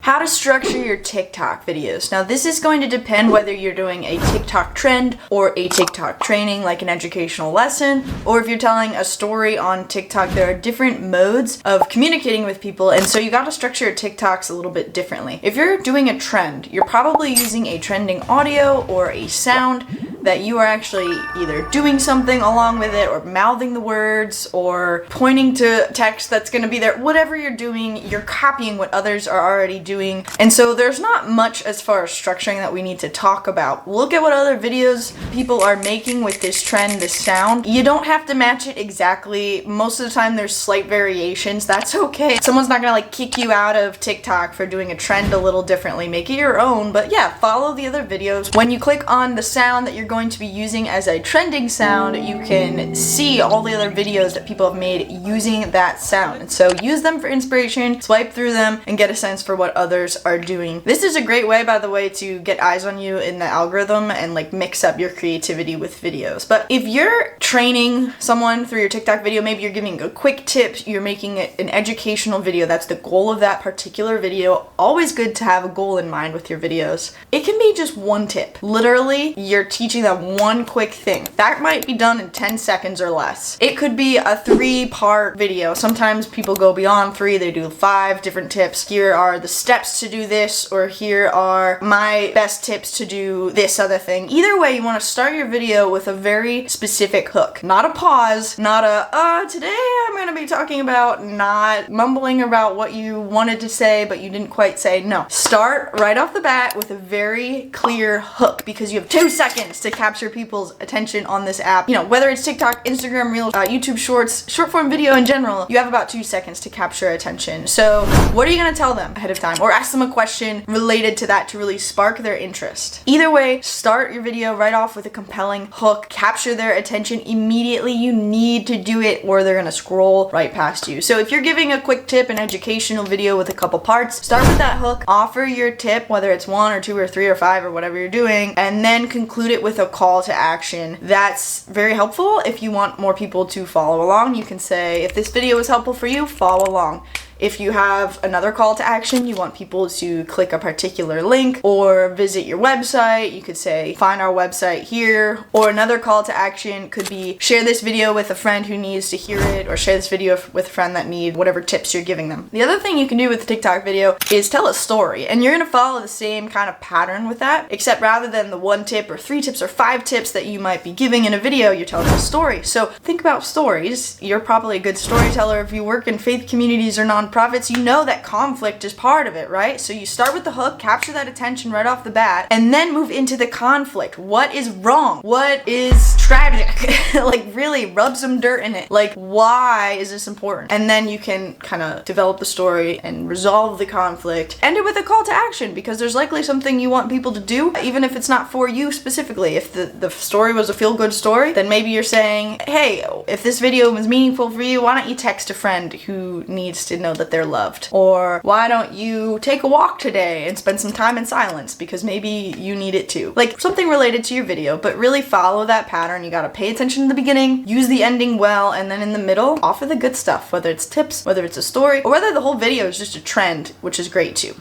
How to structure your TikTok videos. Now this is going to depend whether you're doing a TikTok trend or a TikTok training, like an educational lesson, or if you're telling a story on TikTok. There are different modes of communicating with people, and so you got to structure your TikToks a little bit differently. If you're doing a trend, you're probably using a trending audio or a sound that you are actually either doing something along with it or mouthing the words or pointing to text that's going to be there. Whatever you're doing, you're copying what others are already doing. And so there's not much as far as structuring that we need to talk about. Look at what other videos people are making with this trend, this sound. You don't have to match it exactly. Most of the time there's slight variations. That's okay. Someone's not gonna kick you out of TikTok for doing a trend a little differently. Make it your own, but yeah, follow the other videos. When you click on the sound that you're going to be using as a trending sound, you can see all the other videos that people have made using that sound. And so use them for inspiration, swipe through them, and get a sense for what others are doing. This is a great way, by the way, to get eyes on you in the algorithm and mix up your creativity with videos. But if you're training someone through your TikTok video, maybe you're giving a quick tip, you're making it an educational video, that's the goal of that particular video. Always good to have a goal in mind with your videos. It can be just one tip. Literally, you're teaching them one quick thing. That might be done in 10 seconds or less. It could be a 3-part video. Sometimes people go beyond 3, they do 5 different tips. Here are the steps to do this, or here are my best tips to do this other thing. Either way, you want to start your video with a very specific hook. Not a pause, not a, today I'm going to be talking about, not mumbling about what you wanted to say but you didn't quite say. No. Start right off the bat with a very clear hook, because you have 2 seconds to capture people's attention on this app. Whether it's TikTok, Instagram Reels, YouTube Shorts, short form video in general, you have about 2 seconds to capture attention. So what are you going to tell them ahead of time? Or ask them a question related to that to really spark their interest. Either way, start your video right off with a compelling hook. Capture their attention immediately. You need to do it or they're going to scroll right past you. So if you're giving a quick tip, an educational video with a couple parts, start with that hook, offer your tip, whether it's 1 or 2 or 3 or 5 or whatever you're doing, and then conclude it with a call to action. That's very helpful. If you want more people to follow along, you can say, if this video was helpful for you, follow along. If you have another call to action, you want people to click a particular link or visit your website, you could say, find our website here. Or another call to action could be, share this video with a friend who needs to hear it, or share this video with a friend that needs whatever tips you're giving them. The other thing you can do with a TikTok video is tell a story, and you're gonna follow the same kind of pattern with that, except rather than the 1 tip or 3 tips or 5 tips that you might be giving in a video, you're telling a story. So think about stories. You're probably a good storyteller if you work in faith communities or nonprofits. You know that conflict is part of it, right? So you start with the hook, capture that attention right off the bat, and then move into the conflict. What is wrong? What is tragic? Really rub some dirt in it. Why is this important? And then you can kind of develop the story and resolve the conflict. End it with a call to action, because there's likely something you want people to do, even if it's not for you specifically. If the story was a feel-good story, then maybe you're saying, hey, if this video was meaningful for you, why don't you text a friend who needs to know that they're loved? Or why don't you take a walk today and spend some time in silence, because maybe you need it too. Something related to your video, but really follow that pattern. You gotta pay attention in the beginning, use the ending well, and then in the middle, offer the good stuff, whether it's tips, whether it's a story, or whether the whole video is just a trend, which is great too.